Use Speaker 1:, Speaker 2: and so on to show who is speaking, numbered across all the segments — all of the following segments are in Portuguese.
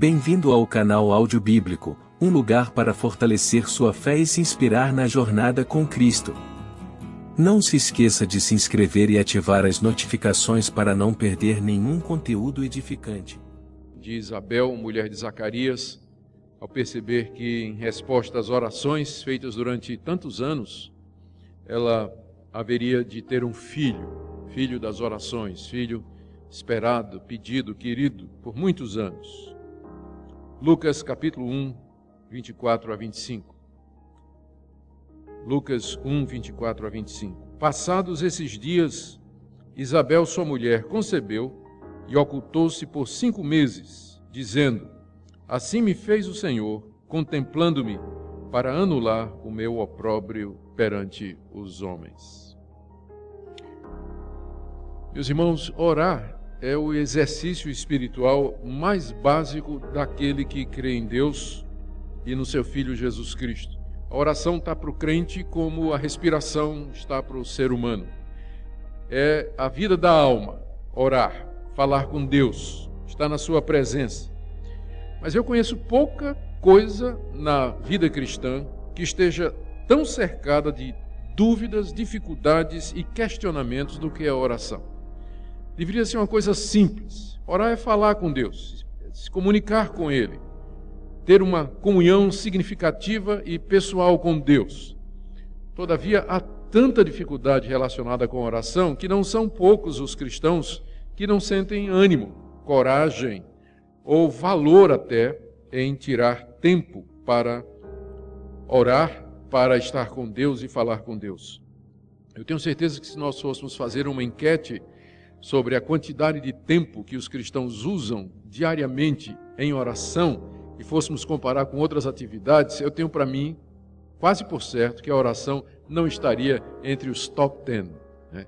Speaker 1: Bem-vindo ao canal Áudio Bíblico, um lugar para fortalecer sua fé e se inspirar na jornada com Cristo. Não se esqueça de se inscrever e ativar as notificações para não perder nenhum conteúdo edificante.
Speaker 2: De Isabel, mulher de Zacarias, ao perceber que, em resposta às orações feitas durante tantos anos, ela haveria de ter um filho das orações, filho esperado, pedido, querido por muitos anos. Lucas capítulo 1, 24 a 25. Lucas 1, 24 a 25. Passados esses dias, Isabel, sua mulher, concebeu e ocultou-se por 5 meses, dizendo: Assim me fez o Senhor, contemplando-me, para anular o meu opróbrio perante os homens. Meus irmãos, orar é o exercício espiritual mais básico daquele que crê em Deus e no seu Filho Jesus Cristo. A oração está para o crente como a respiração está para o ser humano. É a vida da alma, orar, falar com Deus, estar na sua presença. Mas eu conheço pouca coisa na vida cristã que esteja tão cercada de dúvidas, dificuldades e questionamentos do que a oração. Deveria ser uma coisa simples. Orar é falar com Deus, se comunicar com Ele, ter uma comunhão significativa e pessoal com Deus. Todavia, há tanta dificuldade relacionada com a oração que não são poucos os cristãos que não sentem ânimo, coragem ou valor até em tirar tempo para orar, para estar com Deus e falar com Deus. Eu tenho certeza que se nós fôssemos fazer uma enquete sobre a quantidade de tempo que os cristãos usam diariamente em oração e fôssemos comparar com outras atividades, eu tenho para mim, quase por certo, que a oração não estaria entre os top 10, né?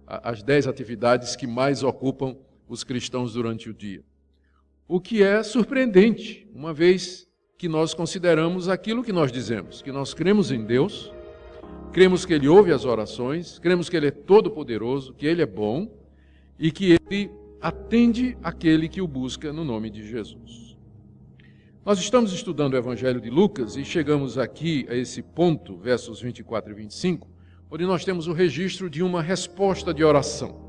Speaker 2: As 10 atividades que mais ocupam os cristãos durante o dia. O que é surpreendente, uma vez que nós consideramos aquilo que nós dizemos, que nós cremos em Deus, cremos que Ele ouve as orações, cremos que Ele é todo-poderoso, que Ele é bom e que Ele atende aquele que o busca no nome de Jesus. Nós estamos estudando o Evangelho de Lucas e chegamos aqui a esse ponto, versos 24 e 25, onde nós temos o registro de uma resposta de oração.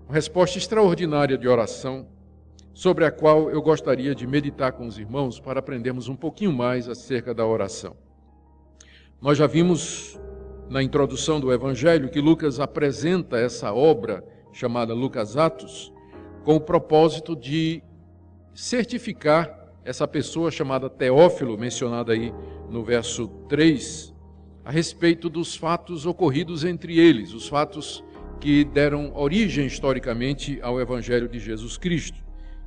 Speaker 2: Uma resposta extraordinária de oração, sobre a qual eu gostaria de meditar com os irmãos para aprendermos um pouquinho mais acerca da oração. Nós já vimos na introdução do Evangelho que Lucas apresenta essa obra chamada Lucas Atos com o propósito de certificar essa pessoa chamada Teófilo, mencionada aí no verso 3, a respeito dos fatos ocorridos entre eles, os fatos que deram origem historicamente ao Evangelho de Jesus Cristo.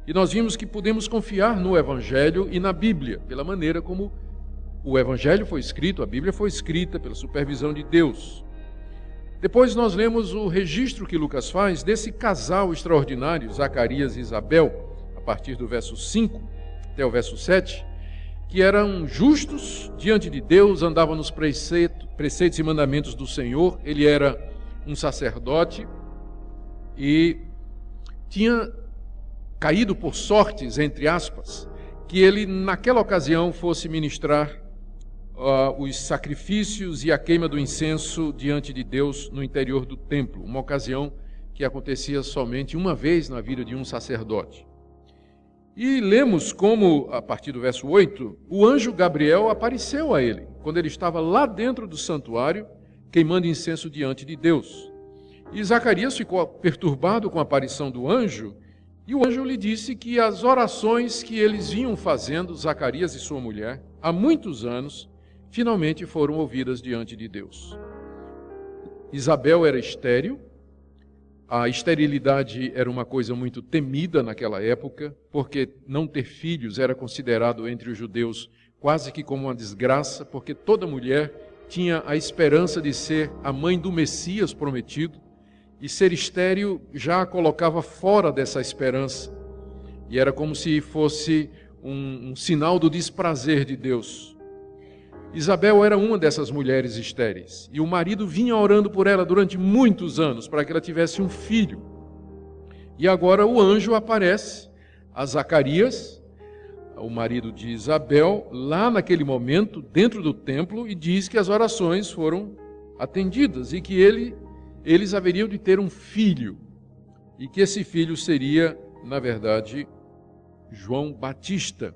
Speaker 2: E nós vimos que podemos confiar no Evangelho e na Bíblia, pela maneira como o Evangelho foi escrito, a Bíblia foi escrita pela supervisão de Deus. Depois nós lemos o registro que Lucas faz desse casal extraordinário, Zacarias e Isabel, a partir do verso 5 até o verso 7, que eram justos diante de Deus, andavam nos preceitos e mandamentos do Senhor. Ele era um sacerdote e tinha caído por sortes, entre aspas, que ele naquela ocasião fosse ministrar os sacrifícios e a queima do incenso diante de Deus no interior do templo, uma ocasião que acontecia somente uma vez na vida de um sacerdote. E lemos como, a partir do verso 8, o anjo Gabriel apareceu a ele, quando ele estava lá dentro do santuário, queimando incenso diante de Deus. E Zacarias ficou perturbado com a aparição do anjo, e o anjo lhe disse que as orações que eles vinham fazendo, Zacarias e sua mulher, há muitos anos, finalmente foram ouvidas diante de Deus. Isabel era estéril. A esterilidade era uma coisa muito temida naquela época, porque não ter filhos era considerado entre os judeus quase que como uma desgraça, porque toda mulher tinha a esperança de ser a mãe do Messias prometido, e ser estéril já a colocava fora dessa esperança. E era como se fosse um sinal do desprazer de Deus. Isabel era uma dessas mulheres estéreis, e o marido vinha orando por ela durante muitos anos, para que ela tivesse um filho. E agora o anjo aparece a Zacarias o marido de Isabel, lá naquele momento, dentro do templo, e diz que as orações foram atendidas e que eles haveriam de ter um filho, e que esse filho seria, na verdade, João Batista,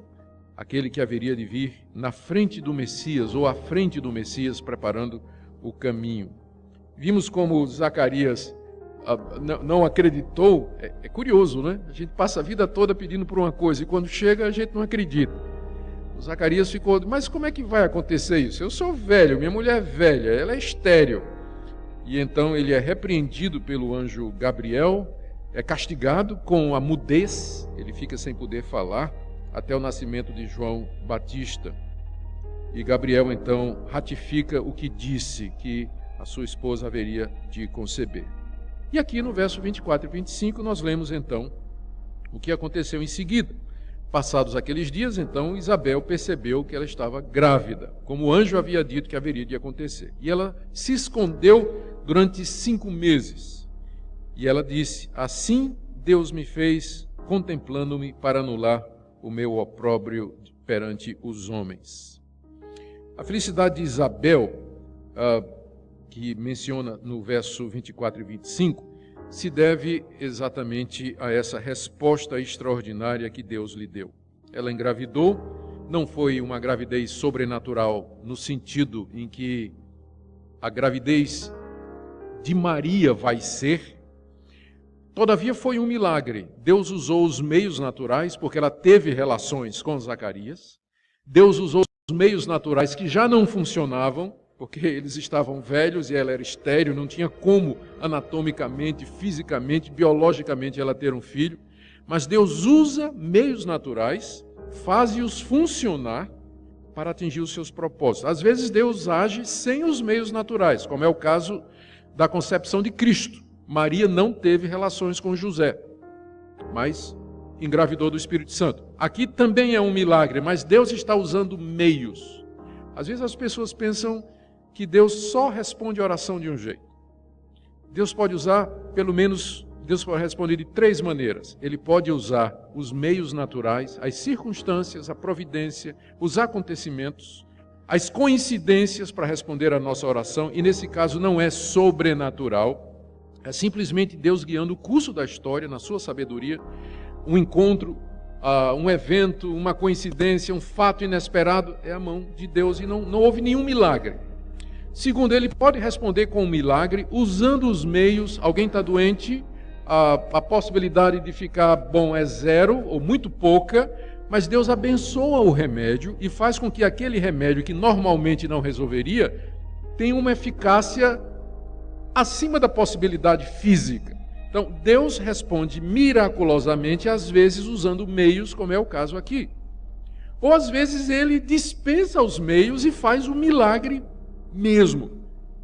Speaker 2: aquele que haveria de vir na frente do Messias, ou à frente do Messias, preparando o caminho. Vimos como Zacarias não acreditou. É curioso, né? A gente passa a vida toda pedindo por uma coisa e quando chega a gente não acredita. O Zacarias ficou, mas como é que vai acontecer isso? Eu sou velho, minha mulher é velha, ela é estéril. E então ele é repreendido pelo anjo Gabriel, é castigado com a mudez, ele fica sem poder falar, até o nascimento de João Batista. E Gabriel então ratifica o que disse, que a sua esposa haveria de conceber. E aqui no verso 24 e 25 nós lemos então o que aconteceu em seguida. Passados aqueles dias, então, Isabel percebeu que ela estava grávida, como o anjo havia dito que haveria de acontecer. E ela se escondeu durante 5 meses. E ela disse, assim Deus me fez, contemplando-me para anular o meu opróbrio perante os homens. A felicidade de Isabel, que menciona no verso 24 e 25, se deve exatamente a essa resposta extraordinária que Deus lhe deu. Ela engravidou, não foi uma gravidez sobrenatural no sentido em que a gravidez de Maria vai ser. Todavia foi um milagre. Deus usou os meios naturais, porque ela teve relações com Zacarias. Deus usou os meios naturais que já não funcionavam, porque eles estavam velhos e ela era estéril, não tinha como anatomicamente, fisicamente, biologicamente ela ter um filho. Mas Deus usa meios naturais, faz-os funcionar para atingir os seus propósitos. Às vezes Deus age sem os meios naturais, como é o caso da concepção de Cristo. Maria não teve relações com José, mas engravidou do Espírito Santo. Aqui também é um milagre, mas Deus está usando meios. Às vezes as pessoas pensam que Deus só responde a oração de um jeito. Deus pode usar, pelo menos, Deus pode responder de 3 maneiras. Ele pode usar os meios naturais, as circunstâncias, a providência, os acontecimentos, as coincidências para responder a nossa oração, e nesse caso não é sobrenatural, é simplesmente Deus guiando o curso da história, na sua sabedoria, um encontro, um evento, uma coincidência, um fato inesperado, é a mão de Deus e não houve nenhum milagre. Segundo, ele pode responder com um milagre usando os meios. Alguém está doente, a possibilidade de ficar bom é 0 ou muito pouca, mas Deus abençoa o remédio e faz com que aquele remédio que normalmente não resolveria tenha uma eficácia acima da possibilidade física. Então, Deus responde miraculosamente, às vezes usando meios, como é o caso aqui. Ou às vezes ele dispensa os meios e faz o milagre mesmo,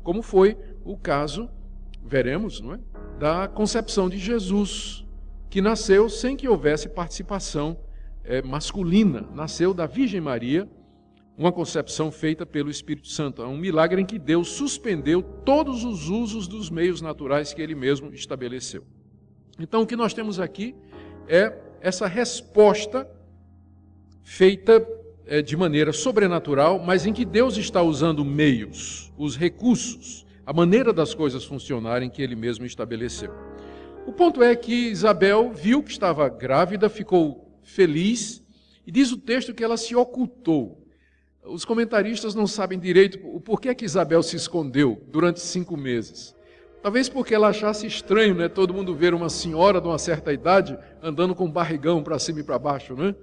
Speaker 2: como foi o caso, veremos, não é? Da concepção de Jesus, que nasceu sem que houvesse participação masculina, nasceu da Virgem Maria, uma concepção feita pelo Espírito Santo. É um milagre em que Deus suspendeu todos os usos dos meios naturais que Ele mesmo estabeleceu. Então, o que nós temos aqui é essa resposta feita de maneira sobrenatural, mas em que Deus está usando meios, os recursos, a maneira das coisas funcionarem que Ele mesmo estabeleceu. O ponto é que Isabel viu que estava grávida, ficou feliz, e diz o texto que ela se ocultou. Os comentaristas não sabem direito o porquê que Isabel se escondeu durante 5 meses. Talvez porque ela achasse estranho, né? Todo mundo ver uma senhora de uma certa idade andando com um barrigão para cima e para baixo, né?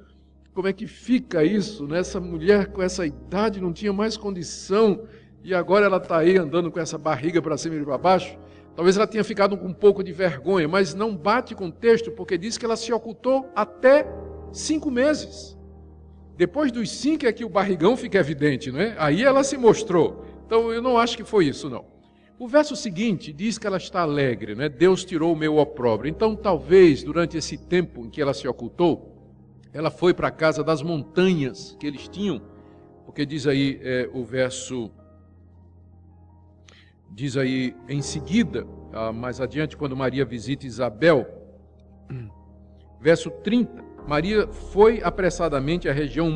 Speaker 2: Como é que fica isso, né? Essa mulher com essa idade não tinha mais condição e agora ela está aí andando com essa barriga para cima e para baixo. Talvez ela tenha ficado com um pouco de vergonha, mas não bate com o texto, porque diz que ela se ocultou até 5 meses. Depois dos 5 é que o barrigão fica evidente, não é? Aí ela se mostrou. Então eu não acho que foi isso, não. O verso seguinte diz que ela está alegre, né? Deus tirou o meu opróbrio. Então talvez durante esse tempo em que ela se ocultou, ela foi para a casa das montanhas que eles tinham, porque diz aí o verso, diz aí em seguida, mais adiante, quando Maria visita Isabel, verso 30, Maria foi apressadamente à região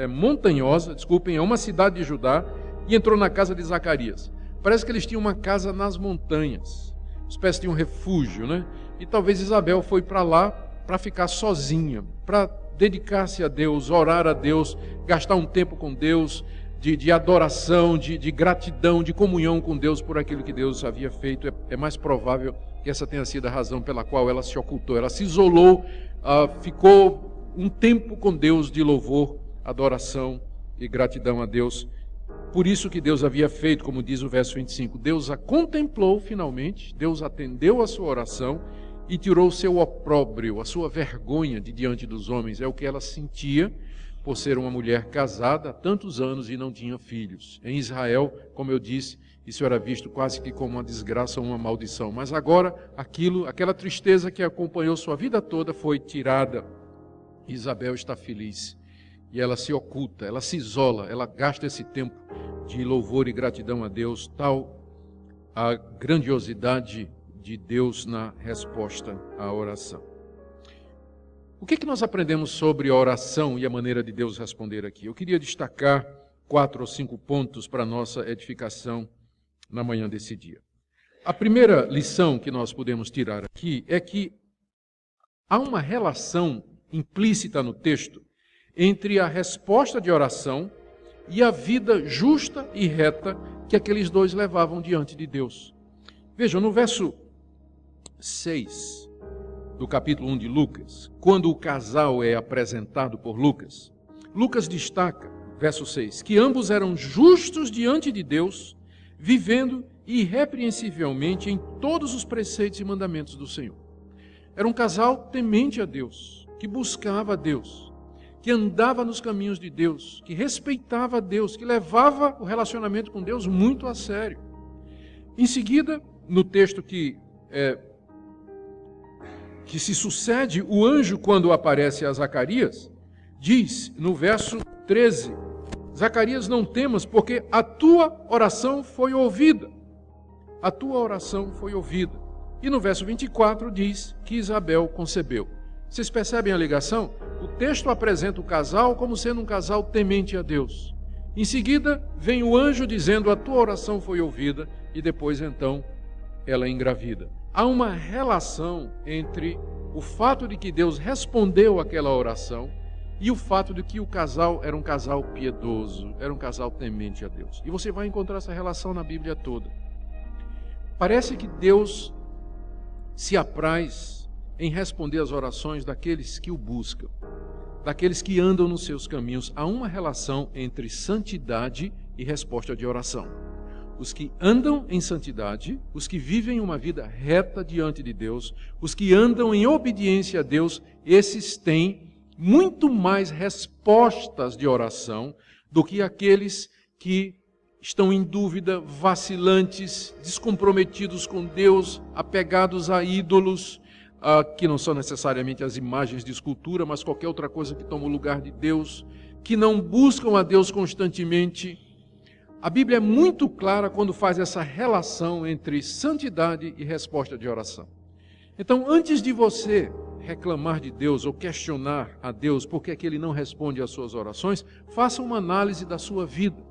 Speaker 2: montanhosa, é uma cidade de Judá, e entrou na casa de Zacarias. Parece que eles tinham uma casa nas montanhas, uma espécie de um refúgio, né? E talvez Isabel foi para lá para ficar sozinha, para dedicar-se a Deus, orar a Deus, gastar um tempo com Deus, de adoração, de gratidão, de comunhão com Deus por aquilo que Deus havia feito. É mais provável que essa tenha sido a razão pela qual ela se ocultou. Ela se isolou, ficou um tempo com Deus de louvor, adoração e gratidão a Deus. Por isso que Deus havia feito, como diz o verso 25, Deus a contemplou finalmente, Deus atendeu a sua oração e tirou o seu opróbrio, a sua vergonha de diante dos homens. É o que ela sentia por ser uma mulher casada há tantos anos e não tinha filhos. Em Israel, como eu disse, isso era visto quase que como uma desgraça ou uma maldição. Mas agora, aquela tristeza que acompanhou sua vida toda foi tirada. Isabel está feliz. E ela se oculta, ela se isola, ela gasta esse tempo de louvor e gratidão a Deus, tal a grandiosidade de Deus na resposta à oração. O que nós aprendemos sobre a oração e a maneira de Deus responder aqui? Eu queria destacar 4 ou 5 pontos para a nossa edificação na manhã desse dia. A primeira lição que nós podemos tirar aqui é que há uma relação implícita no texto entre a resposta de oração e a vida justa e reta que aqueles dois levavam diante de Deus. Vejam, no verso 6 do capítulo 1 de Lucas, quando o casal é apresentado por Lucas, Lucas destaca, verso 6, que ambos eram justos diante de Deus, vivendo irrepreensivelmente em todos os preceitos e mandamentos do Senhor. Era um casal temente a Deus, que buscava a Deus, que andava nos caminhos de Deus, que respeitava a Deus, que levava o relacionamento com Deus muito a sério. Em seguida, no texto que se sucede, o anjo, quando aparece a Zacarias, diz no verso 13, Zacarias, não temas, porque a tua oração foi ouvida. A tua oração foi ouvida. E no verso 24 diz que Isabel concebeu. Vocês percebem a ligação? O texto apresenta o casal como sendo um casal temente a Deus. Em seguida, vem o anjo dizendo, a tua oração foi ouvida, e depois, então, ela engravida. Há uma relação entre o fato de que Deus respondeu àquela oração e o fato de que o casal era um casal piedoso, era um casal temente a Deus. E você vai encontrar essa relação na Bíblia toda. Parece que Deus se apraz em responder às orações daqueles que o buscam, daqueles que andam nos seus caminhos. Há uma relação entre santidade e resposta de oração. Os que andam em santidade, os que vivem uma vida reta diante de Deus, os que andam em obediência a Deus, esses têm muito mais respostas de oração do que aqueles que estão em dúvida, vacilantes, descomprometidos com Deus, apegados a ídolos, que não são necessariamente as imagens de escultura, mas qualquer outra coisa que toma o lugar de Deus, que não buscam a Deus constantemente. A Bíblia é muito clara quando faz essa relação entre santidade e resposta de oração. Então, antes de você reclamar de Deus ou questionar a Deus porque é que Ele não responde às suas orações, faça uma análise da sua vida.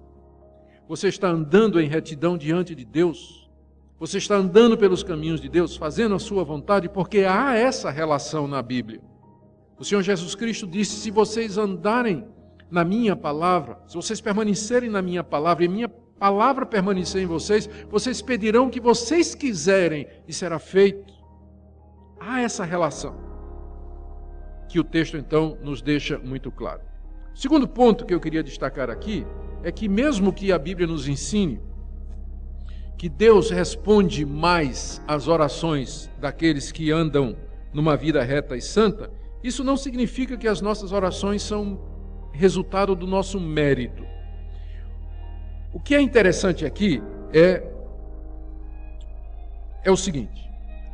Speaker 2: Você está andando em retidão diante de Deus? Você está andando pelos caminhos de Deus, fazendo a sua vontade? Porque há essa relação na Bíblia. O Senhor Jesus Cristo disse, se vocês andarem na minha palavra, se vocês permanecerem na minha palavra e minha palavra permanecer em vocês, vocês pedirão o que vocês quiserem e será feito. Há essa relação que o texto então nos deixa muito claro. O segundo ponto que eu queria destacar aqui é que mesmo que a Bíblia nos ensine que Deus responde mais às orações daqueles que andam numa vida reta e santa, isso não significa que as nossas orações são resultado do nosso mérito. O que é interessante aqui é o seguinte: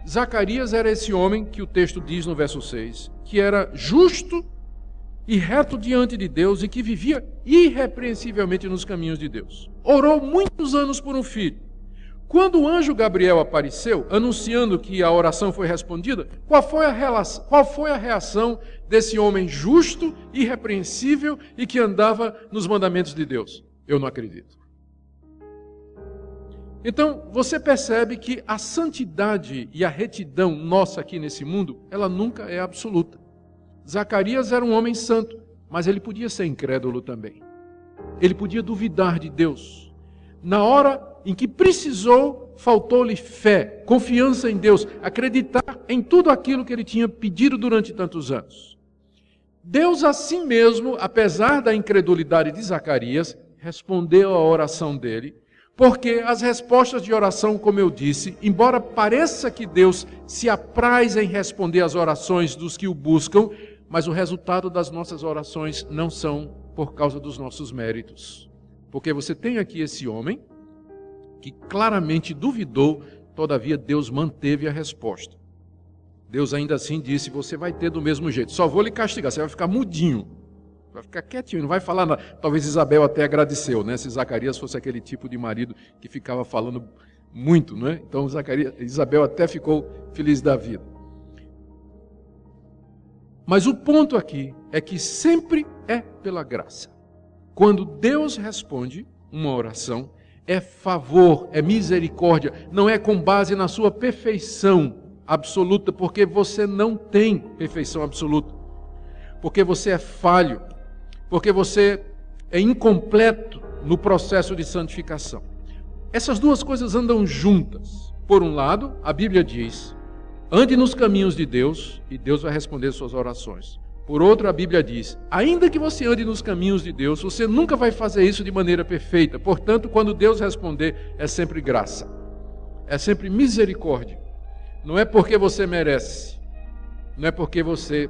Speaker 2: Zacarias era esse homem que o texto diz no verso 6, que era justo e reto diante de Deus e que vivia irrepreensivelmente nos caminhos de Deus. Orou muitos anos por um filho. Quando o anjo Gabriel apareceu, anunciando que a oração foi respondida, qual foi a reação desse homem justo, irrepreensível e que andava nos mandamentos de Deus? Eu não acredito. Então, você percebe que a santidade e a retidão nossa aqui nesse mundo, ela nunca é absoluta. Zacarias era um homem santo, mas ele podia ser incrédulo também. Ele podia duvidar de Deus. Na hora em que precisou, faltou-lhe fé, confiança em Deus, acreditar em tudo aquilo que ele tinha pedido durante tantos anos. Deus, assim mesmo, apesar da incredulidade de Zacarias, respondeu à oração dele, porque as respostas de oração, como eu disse, embora pareça que Deus se apraz em responder às orações dos que o buscam, mas o resultado das nossas orações não são por causa dos nossos méritos. Porque você tem aqui esse homem que claramente duvidou, todavia Deus manteve a resposta. Deus ainda assim disse, você vai ter do mesmo jeito, só vou lhe castigar, você vai ficar mudinho, vai ficar quietinho, não vai falar nada. Talvez Isabel até agradeceu, né? Se Zacarias fosse aquele tipo de marido que ficava falando muito, né? Então Isabel até ficou feliz da vida. Mas o ponto aqui é que sempre é pela graça. Quando Deus responde uma oração, é favor, é misericórdia, não é com base na sua perfeição absoluta, porque você não tem perfeição absoluta, porque você é falho, porque você é incompleto no processo de santificação. Essas duas coisas andam juntas. Por um lado, a Bíblia diz, ande nos caminhos de Deus e Deus vai responder suas orações. Por outro, a Bíblia diz, ainda que você ande nos caminhos de Deus, você nunca vai fazer isso de maneira perfeita. Portanto, quando Deus responder, é sempre graça. É sempre misericórdia. Não é porque você merece. Não é porque você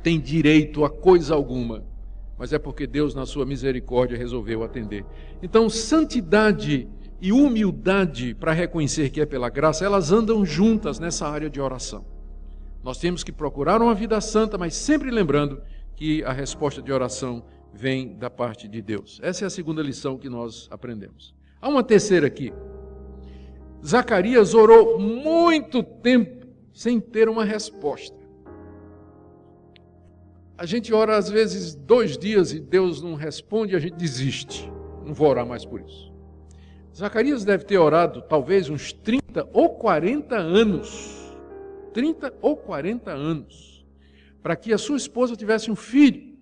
Speaker 2: tem direito a coisa alguma. Mas é porque Deus, na sua misericórdia, resolveu atender. Então, santidade e humildade para reconhecer que é pela graça, elas andam juntas nessa área de oração. Nós temos que procurar uma vida santa, mas sempre lembrando que a resposta de oração vem da parte de Deus. Essa é a segunda lição que nós aprendemos. Há uma terceira aqui. Zacarias orou muito tempo sem ter uma resposta. A gente ora às vezes 2 dias e Deus não responde e a gente desiste. Não vou orar mais por isso. Zacarias deve ter orado talvez uns 30 ou 40 anos. 30 ou 40 anos, para que a sua esposa tivesse um filho.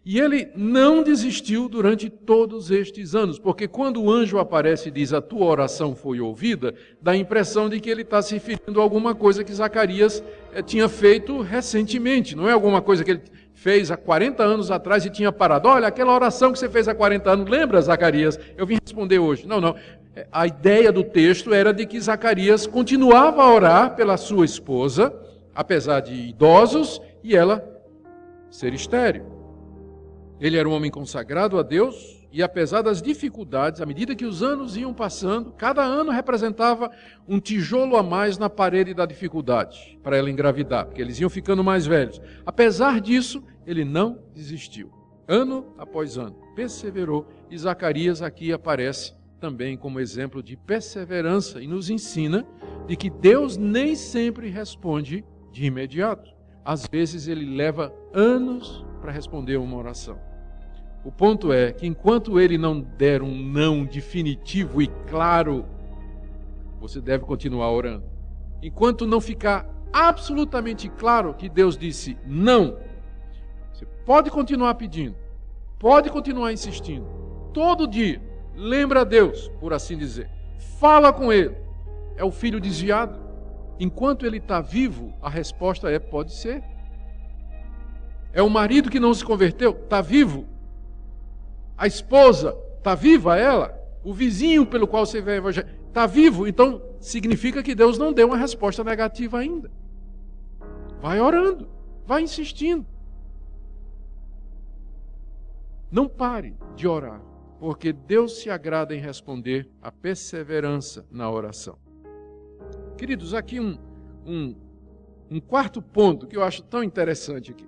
Speaker 2: E ele não desistiu durante todos estes anos, porque quando o anjo aparece e diz, a tua oração foi ouvida, dá a impressão de que ele está se referindo a alguma coisa que Zacarias tinha feito recentemente, não é alguma coisa que ele fez há 40 anos atrás e tinha parado. Olha, aquela oração que você fez há 40 anos, lembra, Zacarias? Eu vim responder hoje. Não. A ideia do texto era de que Zacarias continuava a orar pela sua esposa, apesar de idosos, e ela ser estéril. Ele era um homem consagrado a Deus, e apesar das dificuldades, à medida que os anos iam passando, cada ano representava um tijolo a mais na parede da dificuldade, para ela engravidar, porque eles iam ficando mais velhos. Apesar disso, ele não desistiu. Ano após ano, perseverou, e Zacarias aqui aparece também como exemplo de perseverança e nos ensina de que Deus nem sempre responde de imediato. Às vezes ele leva anos para responder uma oração. O ponto é que enquanto ele não der um não definitivo e claro, você deve continuar orando. Enquanto não ficar absolutamente claro que Deus disse não, você pode continuar pedindo, pode continuar insistindo, todo dia. Lembra a Deus, por assim dizer. Fala com Ele. É o filho desviado? Enquanto ele está vivo, a resposta é, pode ser. É o marido que não se converteu? Está vivo? A esposa? Está viva ela? O vizinho pelo qual você vê evangelho? Está vivo? Então, significa que Deus não deu uma resposta negativa ainda. Vai orando. Vai insistindo. Não pare de orar. Porque Deus se agrada em responder a perseverança na oração. Queridos, aqui um quarto ponto que eu acho tão interessante aqui.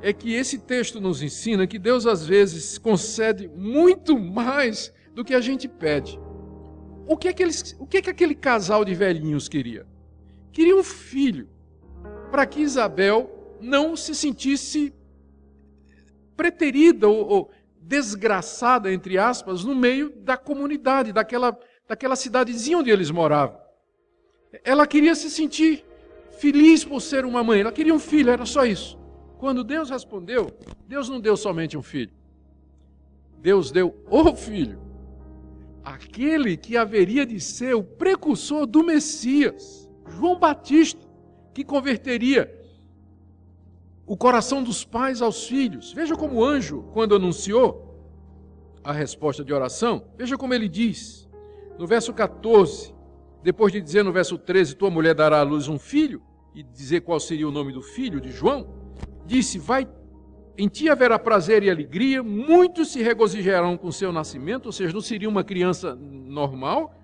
Speaker 2: É que esse texto nos ensina que Deus às vezes concede muito mais do que a gente pede. o que aquele casal de velhinhos queria? Queria um filho, para que Isabel não se sentisse preterida ou desgraçada, entre aspas, no meio da comunidade, daquela cidadezinha onde eles moravam. Ela queria se sentir feliz por ser uma mãe, ela queria um filho, era só isso. Quando Deus respondeu, Deus não deu somente um filho. Deus deu o filho, aquele que haveria de ser o precursor do Messias, João Batista, que converteria o coração dos pais aos filhos. Veja como o anjo, quando anunciou a resposta de oração, veja como ele diz, no verso 14, depois de dizer no verso 13, tua mulher dará à luz um filho, e dizer qual seria o nome do filho de João, disse, em ti haverá prazer e alegria, muitos se regozijarão com seu nascimento, ou seja, não seria uma criança normal,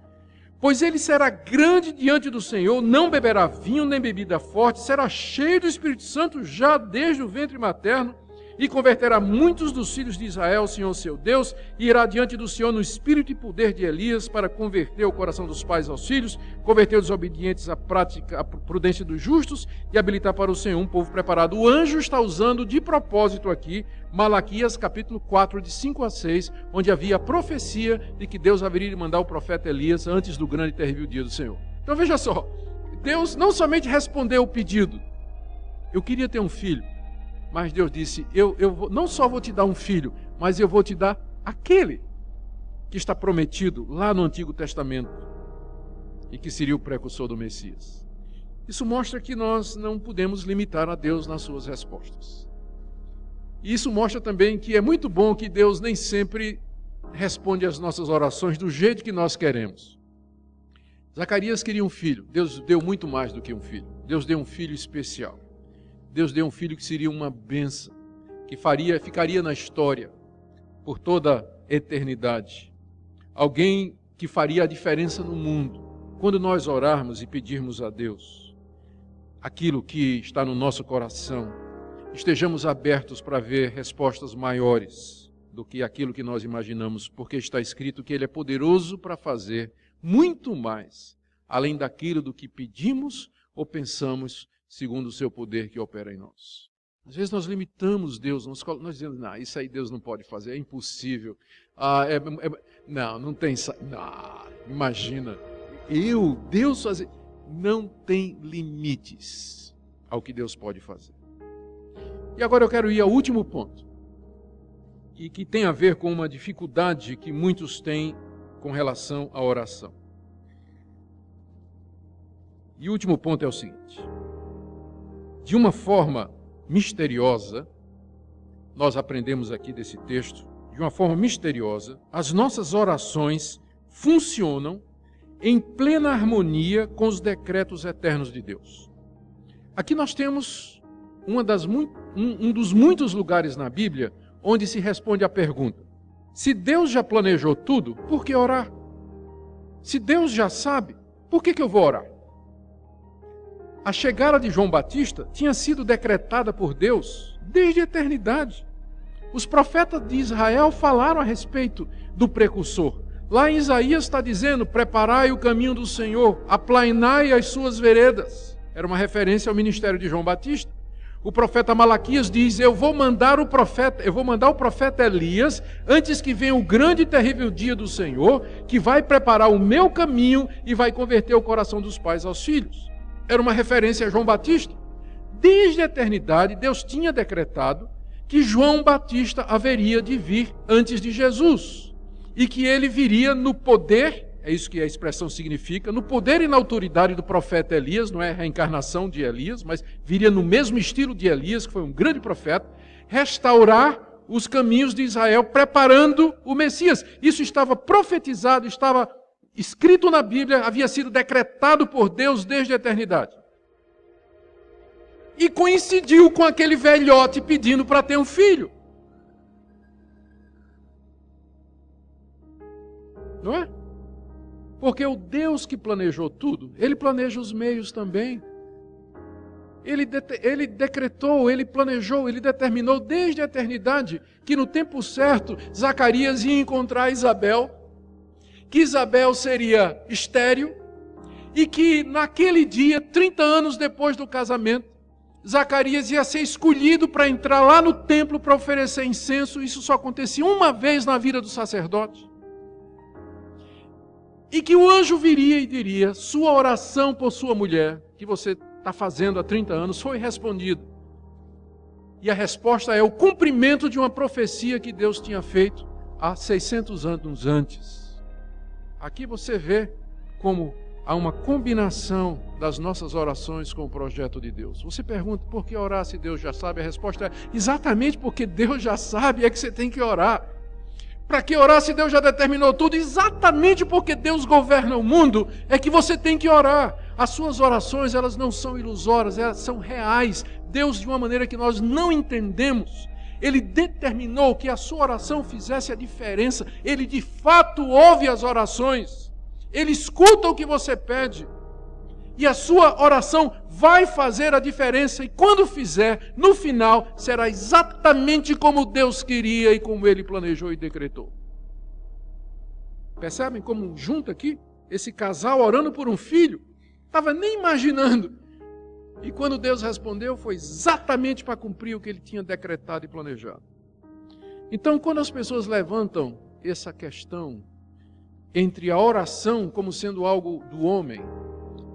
Speaker 2: pois ele será grande diante do Senhor, não beberá vinho nem bebida forte, será cheio do Espírito Santo já desde o ventre materno, e converterá muitos dos filhos de Israel, Senhor seu Deus, e irá diante do Senhor no espírito e poder de Elias, para converter o coração dos pais aos filhos, converter os obedientes à prática, à prudência dos justos, e habilitar para o Senhor um povo preparado. O anjo está usando de propósito aqui, Malaquias capítulo 4, de 5 a 6, onde havia a profecia de que Deus haveria de mandar o profeta Elias antes do grande e terrível dia do Senhor. Então veja só, Deus não somente respondeu o pedido, eu queria ter um filho, mas Deus disse, eu não só vou te dar um filho, mas eu vou te dar aquele que está prometido lá no Antigo Testamento e que seria o precursor do Messias. Isso mostra que nós não podemos limitar a Deus nas suas respostas. E isso mostra também que é muito bom que Deus nem sempre responde às nossas orações do jeito que nós queremos. Zacarias queria um filho, Deus deu muito mais do que um filho. Deus deu um filho especial. Deus deu um filho que seria uma bênção, que ficaria na história por toda a eternidade. Alguém que faria a diferença no mundo. Quando nós orarmos e pedirmos a Deus aquilo que está no nosso coração, estejamos abertos para ver respostas maiores do que aquilo que nós imaginamos, porque está escrito que Ele é poderoso para fazer muito mais, além daquilo do que pedimos ou pensamos, segundo o seu poder que opera em nós. Às vezes nós limitamos Deus, nós dizemos, não, isso aí Deus não pode fazer, é impossível. Não tem... imagina, Deus fazer... Não tem limites ao que Deus pode fazer. E agora eu quero ir ao último ponto, e que tem a ver com uma dificuldade que muitos têm com relação à oração. E o último ponto é o seguinte: de uma forma misteriosa, nós aprendemos aqui desse texto, de uma forma misteriosa, as nossas orações funcionam em plena harmonia com os decretos eternos de Deus. Aqui nós temos um dos muitos lugares na Bíblia onde se responde à pergunta: se Deus já planejou tudo, por que orar? Se Deus já sabe, por que eu vou orar? A chegada de João Batista tinha sido decretada por Deus desde a eternidade. Os profetas de Israel falaram a respeito do precursor. Lá em Isaías está dizendo, preparai o caminho do Senhor, aplainai as suas veredas. Era uma referência ao ministério de João Batista. O profeta Malaquias diz, eu vou mandar o profeta Elias, antes que venha o grande e terrível dia do Senhor, que vai preparar o meu caminho e vai converter o coração dos pais aos filhos. Era uma referência a João Batista. Desde a eternidade, Deus tinha decretado que João Batista haveria de vir antes de Jesus. E que ele viria no poder, é isso que a expressão significa, no poder e na autoridade do profeta Elias, não é a reencarnação de Elias, mas viria no mesmo estilo de Elias, que foi um grande profeta, restaurar os caminhos de Israel, preparando o Messias. Isso estava profetizado, estava escrito na Bíblia, havia sido decretado por Deus desde a eternidade. E coincidiu com aquele velhote pedindo para ter um filho. Não é? Porque o Deus que planejou tudo, Ele planeja os meios também. Ele decretou, Ele planejou, Ele determinou desde a eternidade que no tempo certo Zacarias ia encontrar Isabel, que Isabel seria estéril e que naquele dia, 30 anos depois do casamento, Zacarias ia ser escolhido para entrar lá no templo para oferecer incenso. Isso só acontecia uma vez na vida do sacerdote. E que o anjo viria e diria: sua oração por sua mulher, que você está fazendo há 30 anos, foi respondida. E a resposta é o cumprimento de uma profecia que Deus tinha feito há 600 anos antes. Aqui você vê como há uma combinação das nossas orações com o projeto de Deus. Você pergunta, por que orar se Deus já sabe? A resposta é, exatamente porque Deus já sabe, é que você tem que orar. Para que orar se Deus já determinou tudo? Exatamente porque Deus governa o mundo, é que você tem que orar. As suas orações, elas não são ilusórias, elas são reais. Deus, de uma maneira que nós não entendemos, Ele determinou que a sua oração fizesse a diferença. Ele de fato ouve as orações. Ele escuta o que você pede. E a sua oração vai fazer a diferença. E quando fizer, no final, será exatamente como Deus queria e como Ele planejou e decretou. Percebem como junta aqui? Esse casal orando por um filho. Estava nem imaginando. E quando Deus respondeu, foi exatamente para cumprir o que Ele tinha decretado e planejado. Então, quando as pessoas levantam essa questão entre a oração como sendo algo do homem,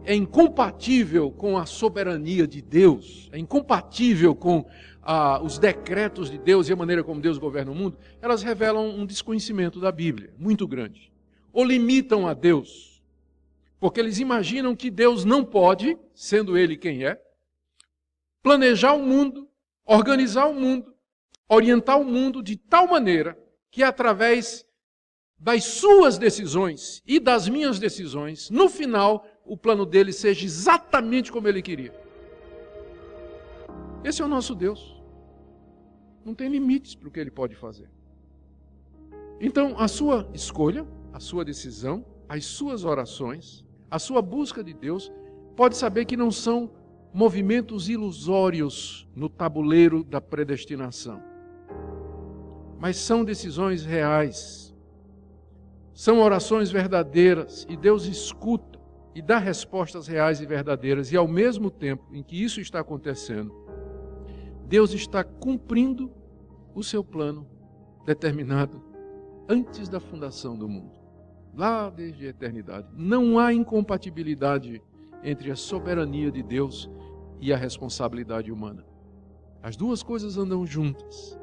Speaker 2: é incompatível com a soberania de Deus, é incompatível com os decretos de Deus e a maneira como Deus governa o mundo, elas revelam um desconhecimento da Bíblia, muito grande. Ou limitam a Deus, porque eles imaginam que Deus não pode, sendo Ele quem é, planejar o mundo, organizar o mundo, orientar o mundo de tal maneira que através das suas decisões e das minhas decisões, no final, o plano dele seja exatamente como ele queria. Esse é o nosso Deus. Não tem limites para o que ele pode fazer. Então, a sua escolha, a sua decisão, as suas orações, a sua busca de Deus, pode saber que não são movimentos ilusórios no tabuleiro da predestinação, mas são decisões reais. São orações verdadeiras e Deus escuta e dá respostas reais e verdadeiras. E ao mesmo tempo em que isso está acontecendo, Deus está cumprindo o seu plano determinado antes da fundação do mundo, lá desde a eternidade. Não há incompatibilidade entre a soberania de Deus e a responsabilidade humana. As duas coisas andam juntas.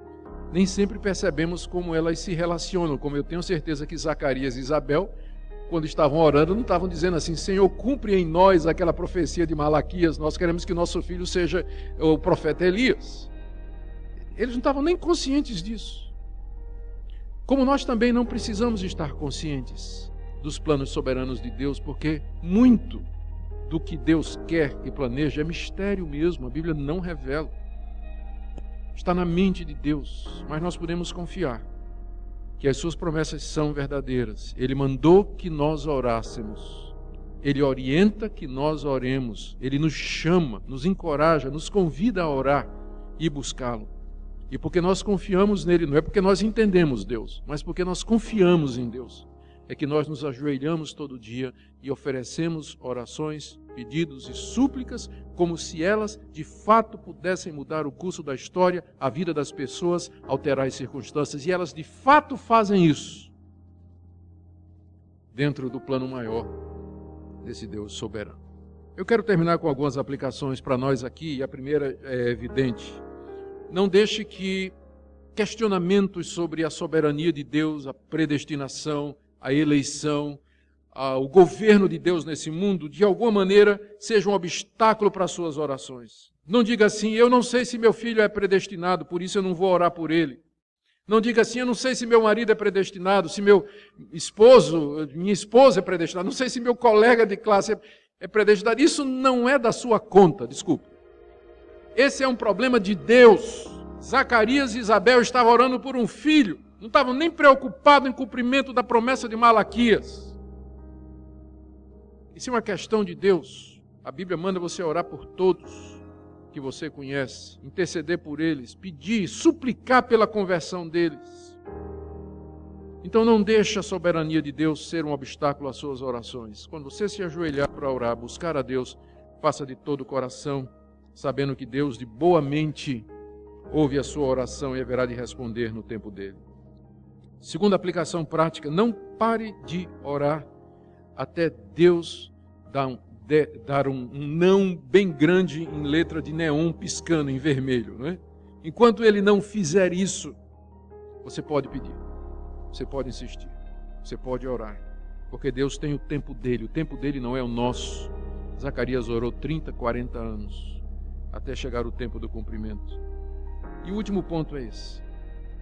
Speaker 2: Nem sempre percebemos como elas se relacionam, como eu tenho certeza que Zacarias e Isabel, quando estavam orando, não estavam dizendo assim: Senhor, cumpre em nós aquela profecia de Malaquias, nós queremos que nosso filho seja o profeta Elias. Eles não estavam nem conscientes disso. Como nós também não precisamos estar conscientes dos planos soberanos de Deus, porque muito do que Deus quer e planeja é mistério mesmo, a Bíblia não revela. Está na mente de Deus, mas nós podemos confiar que as suas promessas são verdadeiras. Ele mandou que nós orássemos. Ele orienta que nós oremos. Ele nos chama, nos encoraja, nos convida a orar e buscá-lo. E porque nós confiamos nele, não é porque nós entendemos Deus, mas porque nós confiamos em Deus, é que nós nos ajoelhamos todo dia e oferecemos orações, pedidos e súplicas, como se elas de fato pudessem mudar o curso da história, a vida das pessoas, alterar as circunstâncias. E elas de fato fazem isso dentro do plano maior desse Deus soberano. Eu quero terminar com algumas aplicações para nós aqui, e a primeira é evidente. Não deixe que questionamentos sobre a soberania de Deus, a predestinação, a eleição, o governo de Deus nesse mundo, de alguma maneira, seja um obstáculo para as suas orações. Não diga assim: eu não sei se meu filho é predestinado, por isso eu não vou orar por ele. Não diga assim: eu não sei se meu marido é predestinado, se meu esposo, minha esposa é predestinada, não sei se meu colega de classe é predestinado. Isso não é da sua conta, desculpa. Esse é um problema de Deus. Zacarias e Isabel estavam orando por um filho, não estavam nem preocupados em cumprimento da promessa de Malaquias. Isso é uma questão de Deus. A Bíblia manda você orar por todos que você conhece, interceder por eles, pedir, suplicar pela conversão deles. Então não deixe a soberania de Deus ser um obstáculo às suas orações. Quando você se ajoelhar para orar, buscar a Deus, faça de todo o coração, sabendo que Deus de boa mente ouve a sua oração e haverá de responder no tempo dele. Segunda aplicação prática, não pare de orar até Deus dar um não bem grande em letra de neon piscando em vermelho, não é? Enquanto ele não fizer isso, você pode pedir, você pode insistir, você pode orar, porque Deus tem o tempo dele não é o nosso. Zacarias orou 30, 40 anos, até chegar o tempo do cumprimento. E o último ponto é esse.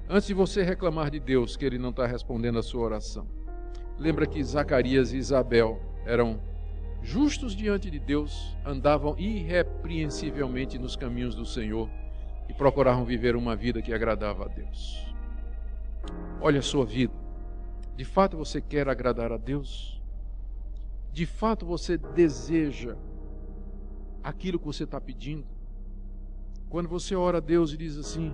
Speaker 2: Antes de você reclamar de Deus que ele não está respondendo a sua oração, lembra que Zacarias e Isabel eram justos diante de Deus, andavam irrepreensivelmente nos caminhos do Senhor e procuravam viver uma vida que agradava a Deus. Olha a sua vida. De fato você quer agradar a Deus? De fato você deseja aquilo que você está pedindo? Quando você ora a Deus e diz assim,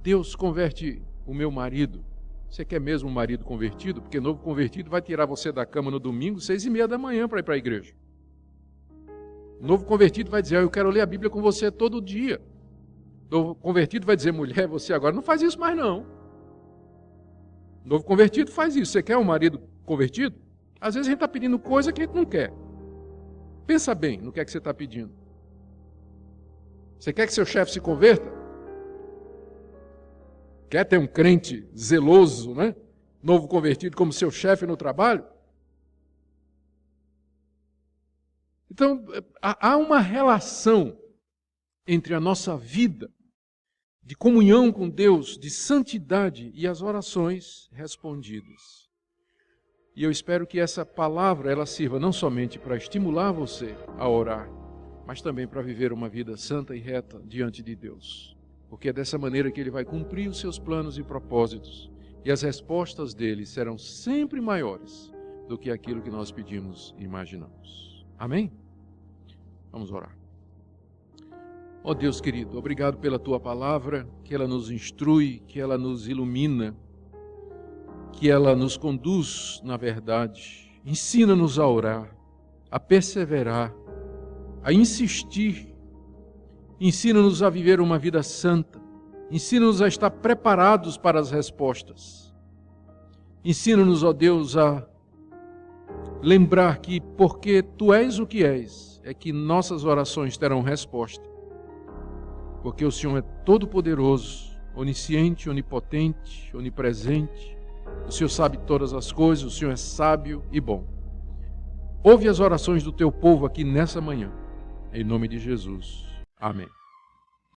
Speaker 2: Deus converte o meu marido. Você quer mesmo um marido convertido? Porque novo convertido vai tirar você da cama no domingo, 6:30 da manhã para ir para a igreja. Novo convertido vai dizer, eu quero ler a Bíblia com você todo dia. Novo convertido vai dizer, mulher, você agora não faz isso mais não. Novo convertido faz isso. Você quer um marido convertido? Às vezes a gente está pedindo coisa que a gente não quer. Pensa bem no que é que você está pedindo. Você quer que seu chefe se converta? Quer ter um crente zeloso, né? Novo convertido como seu chefe no trabalho? Então, há uma relação entre a nossa vida de comunhão com Deus, de santidade e as orações respondidas. E eu espero que essa palavra ela sirva não somente para estimular você a orar, mas também para viver uma vida santa e reta diante de Deus. Porque é dessa maneira que Ele vai cumprir os seus planos e propósitos, e as respostas dele serão sempre maiores do que aquilo que nós pedimos e imaginamos. Amém? Vamos orar. Ó Deus querido, obrigado pela Tua palavra, que ela nos instrui, que ela nos ilumina, que ela nos conduz na verdade. Ensina-nos a orar, a perseverar, a insistir. Ensina-nos a viver uma vida santa. Ensina-nos a estar preparados para as respostas. Ensina-nos, ó Deus, a lembrar que porque Tu és o que és, é que nossas orações terão resposta. Porque o Senhor é todo-poderoso, onisciente, onipotente, onipresente. O Senhor sabe todas as coisas, o Senhor é sábio e bom. Ouve as orações do Teu povo aqui nessa manhã. Em nome de Jesus. Amém.